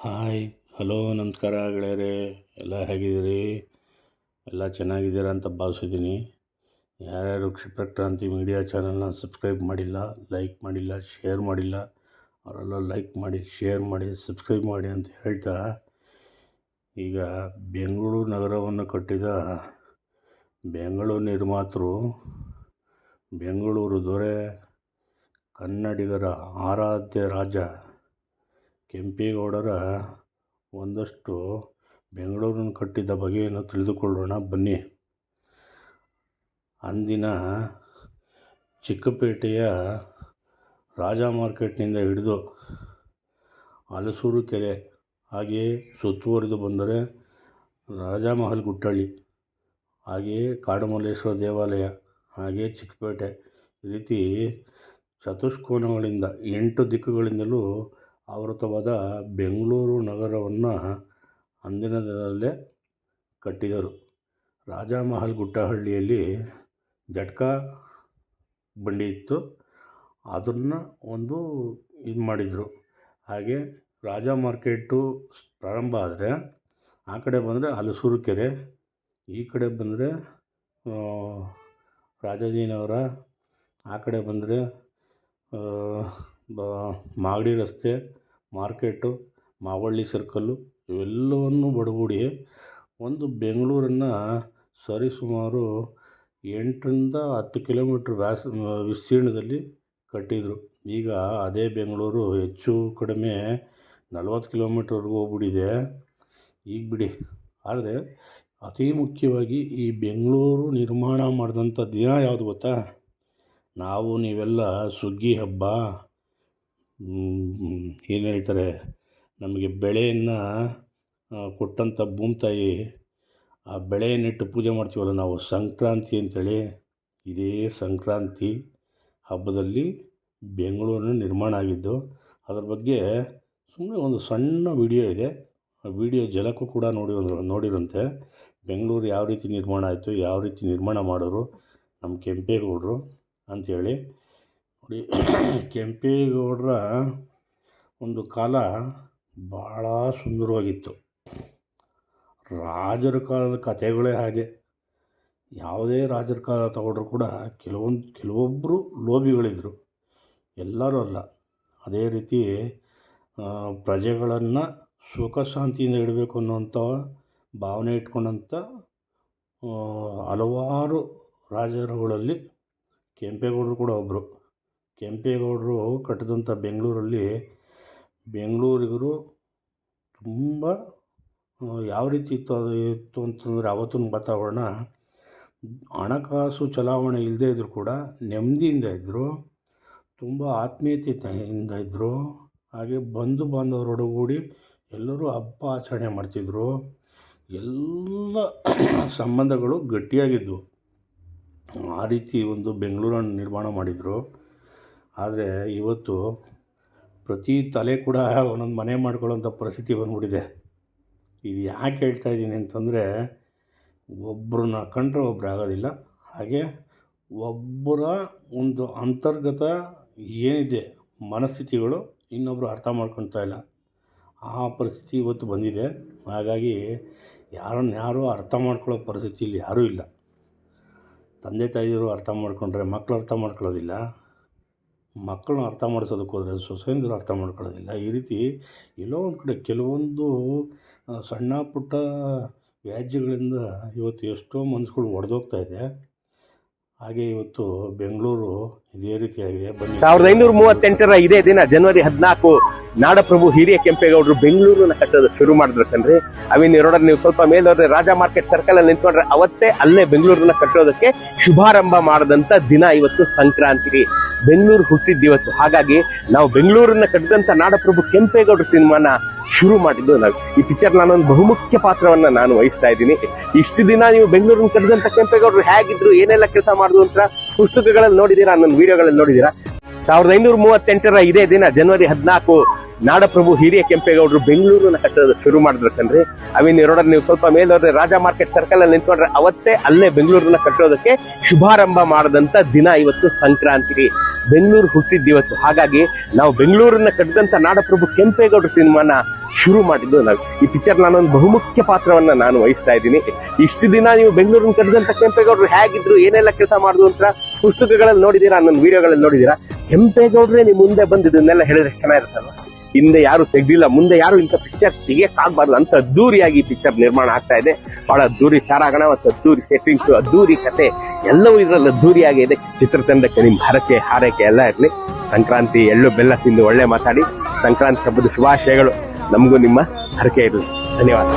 Hi hello ನಮಸ್ಕಾರ ಗೆಳೆಯರೇ. ಎಲ್ಲ ಹೇಗಿದ್ದೀರಿ? ಎಲ್ಲ ಚೆನ್ನಾಗಿದ್ದೀರಾ ಅಂತ ಭಾವಿಸಿದ್ದೀನಿ. ಯಾರ್ಯಾರು ಕ್ಷಿಪ್ರಕ್ರಾಂತಿ ಮೀಡಿಯಾ ಚಾನಲ್ನ ಸಬ್ಸ್ಕ್ರೈಬ್ ಮಾಡಿಲ್ಲ, ಲೈಕ್ ಮಾಡಿಲ್ಲ, ಶೇರ್ ಮಾಡಿಲ್ಲ ಅವರೆಲ್ಲ ಲೈಕ್ ಮಾಡಿ, ಶೇರ್ ಮಾಡಿ, ಸಬ್ಸ್ಕ್ರೈಬ್ ಮಾಡಿ ಅಂತ ಹೇಳ್ತಾ, ಈಗ ಬೆಂಗಳೂರು ನಗರವನ್ನು ಕಟ್ಟಿದ ಬೆಂಗಳೂರು ನಿರ್ಮಾತೃ, ಬೆಂಗಳೂರು ದೊರೆ, ಕನ್ನಡಿಗರ ಆರಾಧ್ಯ ರಾಜ ಕೆಂಪೇಗೌಡರ ಒಂದಷ್ಟು ಬೆಂಗಳೂರನ್ನು ಕಟ್ಟಿದ ಬಗೆಯನ್ನು ತಿಳಿದುಕೊಳ್ಳೋಣ ಬನ್ನಿ. ಅಂದಿನ ಚಿಕ್ಕಪೇಟೆಯ ರಾಜ ಮಾರ್ಕೆಟ್ನಿಂದ ಹಿಡಿದು ಹಲಸೂರು ಕೆರೆ, ಹಾಗೆಯೇ ಸುತ್ತುವರಿದು ಬಂದರೆ ರಾಜಮಹಲ್ ಗುಟ್ಟಳ್ಳಿ, ಹಾಗೆಯೇ ಕಾಡುಮಲ್ಲೇಶ್ವರ ದೇವಾಲಯ, ಹಾಗೆಯೇ ಚಿಕ್ಕಪೇಟೆ, ಈ ರೀತಿ ಚತುಷ್ಕೋನಗಳಿಂದ 8 ದಿಕ್ಕುಗಳಿಂದಲೂ ಆವೃತವಾದ ಬೆಂಗಳೂರು ನಗರವನ್ನು ಅಂದಿನದಲ್ಲೇ ಕಟ್ಟಿದರು. ರಾಜಮಹಲ್ ಗುಟ್ಟಹಳ್ಳಿಯಲ್ಲಿ ಜಟ್ಕಾ ಬಂಡಿ ಇತ್ತು, ಅದನ್ನು ಒಂದು ಇದು ಮಾಡಿದರು. ಹಾಗೆ ರಾಜ ಮಾರ್ಕೆಟು ಪ್ರಾರಂಭ ಆದರೆ ಆ ಕಡೆ ಬಂದರೆ ಹಲಸೂರು ಕೆರೆ, ಈ ಕಡೆ ಬಂದರೆ ರಾಜಾಜಿನಗರ, ಆ ಕಡೆ ಬಂದರೆ ಮಾಗಡಿ ರಸ್ತೆ, ಮಾರ್ಕೆಟು, ಮಾವಳ್ಳಿ ಸರ್ಕಲ್ಲು, ಇವೆಲ್ಲವನ್ನು ಬಡಗೂಡಿ ಒಂದು ಬೆಂಗಳೂರನ್ನು ಸರಿಸುಮಾರು 8ರಿಂದ 10 ಕಿಲೋಮೀಟ್ರ್ ವಿಸ್ತೀರ್ಣದಲ್ಲಿ ಕಟ್ಟಿದರು. ಈಗ ಅದೇ ಬೆಂಗಳೂರು ಹೆಚ್ಚು ಕಡಿಮೆ 40 ಕಿಲೋಮೀಟ್ರ್ವರೆಗೂ ಹೋಗ್ಬಿಟ್ಟಿದೆ ಈಗ ಬಿಡಿ. ಆದರೆ ಅತಿ ಮುಖ್ಯವಾಗಿ ಈ ಬೆಂಗಳೂರು ನಿರ್ಮಾಣ ಮಾಡಿದಂಥ ದಿನ ಯಾವುದು ಗೊತ್ತಾ? ನಾವು ನೀವೆಲ್ಲ ಸುಗ್ಗಿ ಹಬ್ಬ, ಏನು ಹೇಳ್ತಾರೆ, ನಮಗೆ ಬೆಳೆಯನ್ನು ಕೊಟ್ಟಂಥ ಭೂಮಿತಾಯಿ, ಆ ಬೆಳೆಯನ್ನಿಟ್ಟು ಪೂಜೆ ಮಾಡ್ತೀವಲ್ಲ ನಾವು, ಸಂಕ್ರಾಂತಿ ಅಂಥೇಳಿ, ಇದೇ ಸಂಕ್ರಾಂತಿ ಹಬ್ಬದಲ್ಲಿ ಬೆಂಗಳೂರಿನ ನಿರ್ಮಾಣ ಆಗಿದ್ದು. ಅದರ ಬಗ್ಗೆ ಸುಮ್ಮನೆ ಒಂದು ಸಣ್ಣ ವಿಡಿಯೋ ಇದೆ, ಆ ವಿಡಿಯೋ ಜಲಕ್ಕೂ ಕೂಡ ನೋಡಿರಂತೆ. ಬೆಂಗಳೂರು ಯಾವ ರೀತಿ ನಿರ್ಮಾಣ ಆಯಿತು, ಯಾವ ರೀತಿ ನಿರ್ಮಾಣ ಮಾಡೋರು ನಮ್ಮ ಕೆಂಪೇಗೌಡರು ಅಂಥೇಳಿ ನೋಡಿ. ಕೆಂಪೇಗೌಡರ ಒಂದು ಕಾಲ ಭಾಳ ಸುಂದರವಾಗಿತ್ತು. ರಾಜರ ಕಾಲದ ಕಥೆಗಳೇ ಹಾಗೆ. ಯಾವುದೇ ರಾಜರ ಕಾಲ ತಗೊಂಡ್ರೂ ಕೂಡ ಕೆಲವೊಬ್ಬರು ಲೋಭಿಗಳಿದ್ದರು, ಎಲ್ಲರೂ ಅಲ್ಲ. ಅದೇ ರೀತಿ ಪ್ರಜೆಗಳನ್ನು ಸುಖ ಶಾಂತಿಯಿಂದ ಇಡಬೇಕು ಅನ್ನೋಂಥ ಭಾವನೆ ಇಟ್ಕೊಂಡಂಥ ಹಲವಾರು ರಾಜರುಗಳಲ್ಲಿ ಕೆಂಪೇಗೌಡರು ಕೂಡ ಒಬ್ಬರು. ಕೆಂಪೇಗೌಡರು ಕಟ್ಟಿದಂಥ ಬೆಂಗಳೂರಲ್ಲಿ ಬೆಂಗಳೂರಿಗರು ತುಂಬ ಯಾವ ರೀತಿ ಇತ್ತು ಅಂತಂದರೆ, ಆವತ್ತಿನ ವಾತಾವರಣ ಹಣಕಾಸು ಚಲಾವಣೆ ಇಲ್ಲದೇ ಇದ್ದರೂ ಕೂಡ ನೆಮ್ಮದಿಯಿಂದ ಇದ್ದರು, ತುಂಬ ಆತ್ಮೀಯತೆಯಿಂದ ಇದ್ದರು. ಹಾಗೆ ಬಂಧು ಬಾಂಧವರೊಡಗೂಡಿ ಎಲ್ಲರೂ ಹಬ್ಬ ಆಚರಣೆ ಮಾಡ್ತಿದ್ರು, ಎಲ್ಲ ಸಂಬಂಧಗಳು ಗಟ್ಟಿಯಾಗಿದ್ದವು. ಆ ರೀತಿ ಒಂದು ಬೆಂಗಳೂರನ್ನು ನಿರ್ಮಾಣ ಮಾಡಿದರು. ಆದರೆ ಇವತ್ತು ಪ್ರತಿ ತಲೆ ಕೂಡ ಒಂದೊಂದು ಮನೆ ಮಾಡ್ಕೊಳ್ಳೋಂಥ ಪರಿಸ್ಥಿತಿ ಬಂದ್ಬಿಟ್ಟಿದೆ. ಇದು ಯಾಕೆ ಹೇಳ್ತಾ ಇದ್ದೀನಿ ಅಂತಂದರೆ, ಒಬ್ಬರನ್ನ ಕಂಡ್ರೆ ಒಬ್ಬರು ಆಗೋದಿಲ್ಲ. ಹಾಗೆ ಒಬ್ಬರ ಒಂದು ಅಂತರ್ಗತ ಏನಿದೆ ಮನಸ್ಥಿತಿಗಳು ಇನ್ನೊಬ್ಬರು ಅರ್ಥ ಮಾಡ್ಕೊಳ್ತಾ ಇಲ್ಲ. ಆ ಪರಿಸ್ಥಿತಿ ಇವತ್ತು ಬಂದಿದೆ. ಹಾಗಾಗಿ ಯಾರು ಅರ್ಥ ಮಾಡ್ಕೊಳ್ಳೋ ಪರಿಸ್ಥಿತಿಯಲ್ಲಿ ಯಾರೂ ಇಲ್ಲ. ತಂದೆ ತಾಯಿಯವರು ಅರ್ಥ ಮಾಡ್ಕೊಂಡ್ರೆ ಮಕ್ಕಳು ಅರ್ಥ ಮಾಡ್ಕೊಳ್ಳೋದಿಲ್ಲ, ಮಕ್ಕಳನ್ನ ಅರ್ಥ ಮಾಡಿಸೋದಕ್ಕೆ ಹೋದರೆ ಸೊಸೆಯಂದಿರು ಅರ್ಥ ಮಾಡ್ಕೊಳ್ಳೋದಿಲ್ಲ. ಈ ರೀತಿ ಎಲ್ಲೋ ಒಂದು ಕಡೆ ಕೆಲವೊಂದು ಸಣ್ಣ ಪುಟ್ಟ ವ್ಯಾಜ್ಯಗಳಿಂದ ಇವತ್ತು ಎಷ್ಟೋ ಮನಸ್ಸುಗಳು ಒಡೆದೋಗ್ತಾ ಇದೆ. ಹಾಗೆ ಇವತ್ತು ಬೆಂಗಳೂರು ಇದೇ ರೀತಿಯಾಗಿದೆ. 1938 ಇದೇ ದಿನ ಜನವರಿ 14 ನಾಡಪ್ರಭು ಹಿರಿಯ ಕೆಂಪೇಗೌಡರು ಬೆಂಗಳೂರನ್ನ ಕಟ್ಟೋದು ಶುರು ಮಾಡಿದ್ರು ಕಣ್ರಿ. ಅವಿನ ರೋಡ್ ನೀವು ಸ್ವಲ್ಪ ಮೇಲೋದ್ರೆ ರಾಜ ಮಾರ್ಕೆಟ್ ಸರ್ಕಲ್ ಅಲ್ಲಿ ನಿಂತ್ಕೊಂಡ್ರೆ ಅವತ್ತೇ ಅಲ್ಲೇ ಬೆಂಗಳೂರನ್ನ ಕಟ್ಟೋದಕ್ಕೆ ಶುಭಾರಂಭ ಮಾಡದಂತ ದಿನ ಇವತ್ತು ಸಂಕ್ರಾಂತಿ. ಬೆಂಗಳೂರು ಹುಟ್ಟಿದ್ದು ಇವತ್ತು. ಹಾಗಾಗಿ ನಾವು ಬೆಂಗಳೂರನ್ನ ಕಟ್ಟಿದಂತ ನಾಡಪ್ರಭು ಕೆಂಪೇಗೌಡರು ಸಿನಿಮಾನ ಶುರು ಮಾಡಿದ್ದು ನಾವು. ಈ ಪಿಕ್ಚರ್ ನಾನೊಂದು ಬಹುಮುಖ್ಯ ಪಾತ್ರವನ್ನ ನಾನು ವಹಿಸ್ತಾ ಇದ್ದೀನಿ. ಇಷ್ಟು ದಿನ ನೀವು ಬೆಂಗಳೂರನ್ನ ಕಟ್ಟಿದಂತ ಕೆಂಪೇಗೌಡರು ಹೇಗಿದ್ರು, ಏನೆಲ್ಲ ಕೆಲಸ ಮಾಡಿದ್ರು ಅಂತ ಪುಸ್ತಕಗಳಲ್ಲಿ ನೋಡಿದೀರಾ, ನನ್ನ ವಿಡಿಯೋಗಳಲ್ಲಿ ನೋಡಿದೀರಾ. 1938 ಇದೇ ದಿನ ಜನವರಿ 14 ನಾಡಪ್ರಭು ಹಿರಿಯ ಕೆಂಪೇಗೌಡರು ಬೆಂಗಳೂರನ್ನ ಕಟ್ಟೋದಕ್ಕೆ ಶುರು ಮಾಡಿದ್ರು ಕಣ್ರಿ. ಅವಿನ್ ರೋಡಲ್ಲಿ ನೀವು ಸ್ವಲ್ಪ ಮೇಲೋದ್ರೆ ರಾಜ ಮಾರ್ಕೆಟ್ ಸರ್ಕಲ್ ಅಲ್ಲಿ ನಿಂತ್ಕೊಂಡ್ರೆ ಅವತ್ತೇ ಅಲ್ಲೇ ಬೆಂಗಳೂರನ್ನ ಕಟ್ಟೋದಕ್ಕೆ ಶುಭಾರಂಭ ಮಾಡದಂತ ದಿನ ಇವತ್ತು ಸಂಕ್ರಾಂತಿ. ಬೆಂಗಳೂರು ಹುಟ್ಟಿದ್ದು ಇವತ್ತು. ಹಾಗಾಗಿ ನಾವು ಬೆಂಗಳೂರನ್ನ ಕಟ್ಟಿದಂತ ನಾಡಪ್ರಭು ಕೆಂಪೇಗೌಡರು ಸಿನಿಮಾನ ಶುರು ಮಾಡಿದ್ದು ನಾವು. ಈ ಪಿಕ್ಚರ್ ನಾನೊಂದು ಬಹುಮುಖ್ಯ ಪಾತ್ರವನ್ನ ನಾನು ವಹಿಸ್ತಾ ಇದ್ದೀನಿ. ಇಷ್ಟು ದಿನ ನೀವು ಬೆಂಗಳೂರನ್ನ ಕಟ್ಟಿದಂತ ಕೆಂಪೇಗೌಡರು ಹೇಗಿದ್ರು, ಏನೆಲ್ಲ ಕೆಲಸ ಮಾಡಿದ್ರು ಅಂತ ಪುಸ್ತಕಗಳಲ್ಲಿ ನೋಡಿದೀರಾ, ನನ್ನ ವಿಡಿಯೋಗಳಲ್ಲಿ ನೋಡಿದೀರಾ. ಕೆಂಪೇಗೌಡರೇ ನಿಮ್ ಮುಂದೆ ಬಂದು ಇದನ್ನೆಲ್ಲ ಹೇಳಿದ್ರೆ ಚೆನ್ನಾಗಿರುತ್ತಲ್ವ. ಹಿಂದೆ ಯಾರು ತೆಗ್ದಿಲ್ಲ, ಮುಂದೆ ಯಾರು ಇಂಥ ಪಿಕ್ಚರ್ ತೆಗಿಯಕ್ಕಾಗಬಾರ್ದು ಅಂತ ಅದ್ದೂರಿಯಾಗಿ ಪಿಕ್ಚರ್ ನಿರ್ಮಾಣ ಆಗ್ತಾ ಇದೆ. ಬಹಳ ಅದ್ದೂರಿ ತಾರಾಗಣ ಮತ್ತು ಅದ್ದೂರಿ ಸೆಟ್ಟಿಂಗ್ಸ್, ಅದ್ದೂರಿ ಕತೆ ಎಲ್ಲವೂ ಇದರಲ್ಲಿ ಅದ್ದೂರಿಯಾಗಿ ಇದೆ. ಚಿತ್ರತಂಡಕ್ಕೆ ನಿಮ್ಮ ಹರಕೆ ಹಾರೈಕೆ ಎಲ್ಲ ಇರಲಿ. ಸಂಕ್ರಾಂತಿ ಎಳ್ಳು ಬೆಲ್ಲ ತಿಂದು ಒಳ್ಳೆ ಮಾತಾಡಿ ಸಂಕ್ರಾಂತಿ ಹಬ್ಬದ ಶುಭಾಶಯಗಳು. ನಮಗೂ ನಿಮ್ಮ ಹರಕೆ ಇರಲಿ. ಧನ್ಯವಾದ.